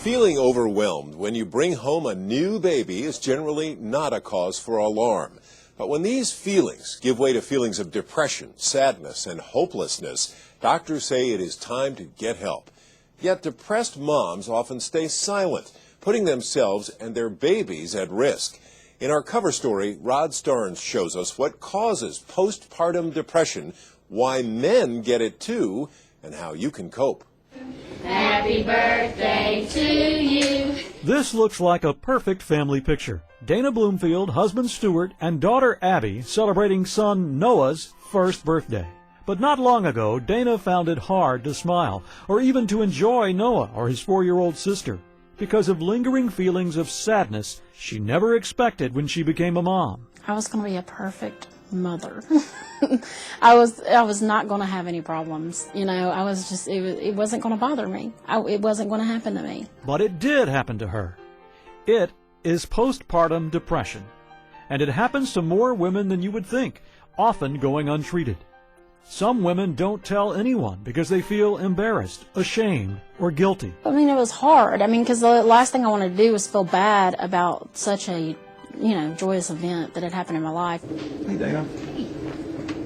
Feeling overwhelmed when you bring home a new baby is generally not a cause for alarm. But when these feelings give way to feelings of depression, sadness, and hopelessness, doctors say it is time to get help. Yet depressed moms often stay silent, putting themselves and their babies at risk. In our cover story, Rod Starnes shows us what causes postpartum depression, why men get it too, and how you can cope. Happy birthday to you. This looks like a perfect family picture. Dana Bloomfield, husband Stuart, and daughter Abby celebrating son Noah's first birthday. But not long ago, Dana found it hard to smile or even to enjoy Noah or his 4-year-old sister because of lingering feelings of sadness she never expected when she became a mom. I was going to be a perfect mother. I was not going to have any problems. You know, I was just, it wasn't going to bother me. It wasn't going to happen to me. But it did happen to her. It is postpartum depression. And it happens to more women than you would think, often going untreated. Some women don't tell anyone because they feel embarrassed, ashamed, or guilty. I mean, it was hard. I mean, because the last thing I wanted to do was feel bad about such a, joyous event that had happened in my life. Hey, Dana.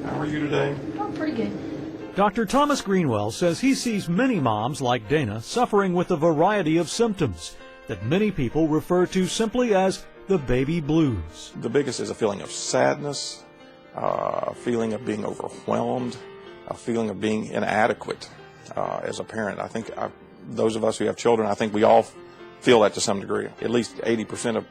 How are you today? Oh, pretty good. Dr. Thomas Greenwell says he sees many moms like Dana suffering with a variety of symptoms that many people refer to simply as the baby blues. The biggest is a feeling of sadness, a feeling of being overwhelmed, a feeling of being inadequate as a parent. I think those of us who have children, I think we all feel that to some degree. At least 80% of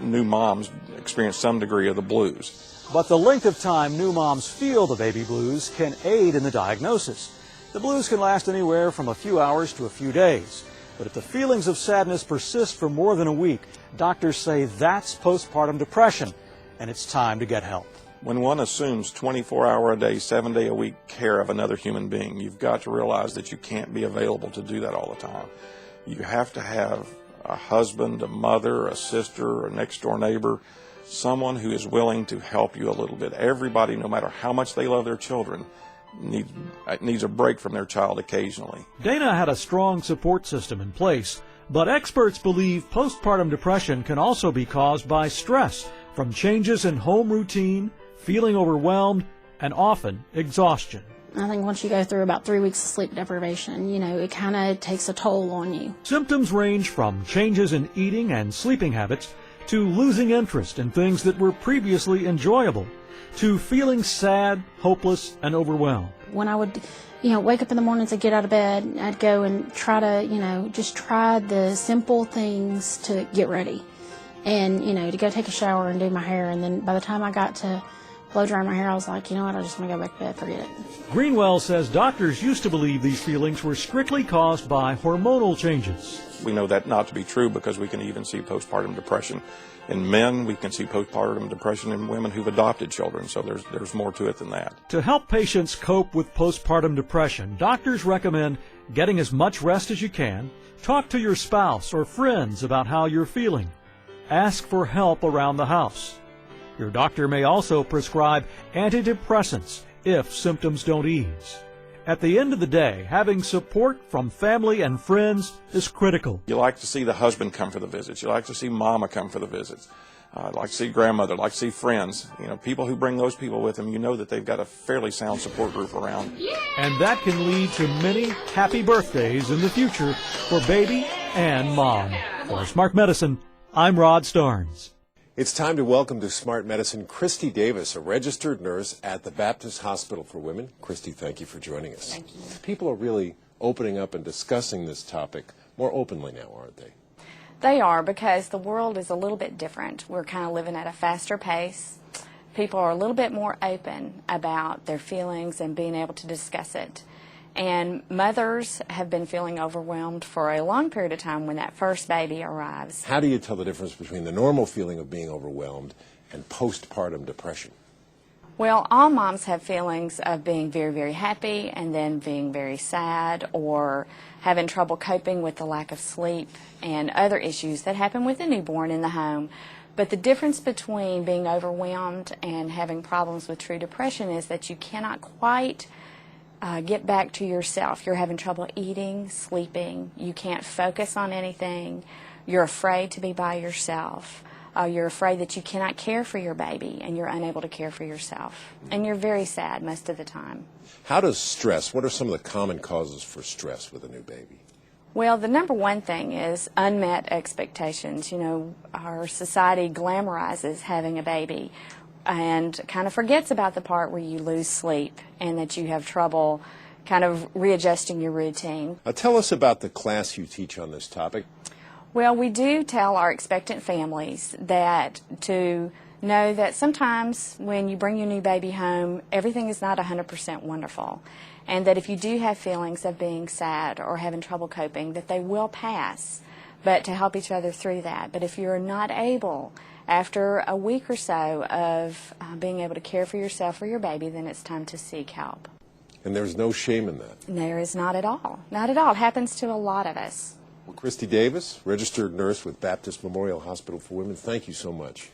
new moms experience some degree of the blues. But the length of time new moms feel the baby blues can aid in the diagnosis. The blues can last anywhere from a few hours to a few days. But if the feelings of sadness persist for more than a week, doctors say that's postpartum depression, and it's time to get help. When one assumes 24-hour-a-day, 7-day-a-week care of another human being, you've got to realize that you can't be available to do that all the time. You have to have a husband, a mother, a sister, a next-door neighbor, someone who is willing to help you a little bit. Everybody, no matter how much they love their children, needs a break from their child occasionally. Dana had a strong support system in place, but experts believe postpartum depression can also be caused by stress from changes in home routine, feeling overwhelmed, and often exhaustion. I think once you go through about 3 weeks of sleep deprivation, it kind of takes a toll on you. Symptoms range from changes in eating and sleeping habits to losing interest in things that were previously enjoyable, to feeling sad, hopeless, and overwhelmed. When I would, wake up in the mornings and get out of bed, I'd go and try to, just try the simple things to get ready. And, to go take a shower and do my hair. And then by the time I got to blow dry my hair, I was like, you know what, I just want to go back to bed, forget it. Greenwell says doctors used to believe these feelings were strictly caused by hormonal changes. We know that not to be true because we can even see postpartum depression in men. We can see postpartum depression in women who've adopted children. So there's more to it than that. To help patients cope with postpartum depression, doctors recommend getting as much rest as you can, talk to your spouse or friends about how you're feeling, ask for help around the house. Your doctor may also prescribe antidepressants if symptoms don't ease. At the end of the day, having support from family and friends is critical. You like to see the husband come for the visits. You like to see mama come for the visits. Like to see grandmother, like to see friends. People who bring those people with them, that they've got a fairly sound support group around. And that can lead to many happy birthdays in the future for baby and mom. For Smart Medicine, I'm Rod Starnes. It's time to welcome to Smart Medicine Kristy Davis, a registered nurse at the Baptist Hospital for Women. Kristy, thank you for joining us. Thank you. People are really opening up and discussing this topic more openly now, aren't they? They are, because the world is a little bit different. We're kind of living at a faster pace. People are a little bit more open about their feelings and being able to discuss it. And mothers have been feeling overwhelmed for a long period of time when that first baby arrives. How do you tell the difference between the normal feeling of being overwhelmed and postpartum depression? Well, all moms have feelings of being very, very happy and then being very sad or having trouble coping with the lack of sleep and other issues that happen with a newborn in the home. But the difference between being overwhelmed and having problems with true depression is that you cannot quite get back to yourself. You're having trouble eating, sleeping. You can't focus on anything. You're afraid to be by yourself. You're afraid that you cannot care for your baby, and you're unable to care for yourself. And you're very sad most of the time. How does stress, what are some of the common causes for stress with a new baby? Well, the number one thing is unmet expectations. You know, our society glamorizes having a baby and kind of forgets about the part where you lose sleep and that you have trouble kind of readjusting your routine. Tell us about the class you teach on this topic. Well, we do tell our expectant families that to know that sometimes when you bring your new baby home, everything is not 100% wonderful. And that if you do have feelings of being sad or having trouble coping, that they will pass, but to help each other through that. But if you're not able, after a week or so of being able to care for yourself or your baby, then it's time to seek help. And there's no shame in that. There is not at all. Not at all. It happens to a lot of us. Well, Kristy Davis, registered nurse with Baptist Memorial Hospital for Women, thank you so much.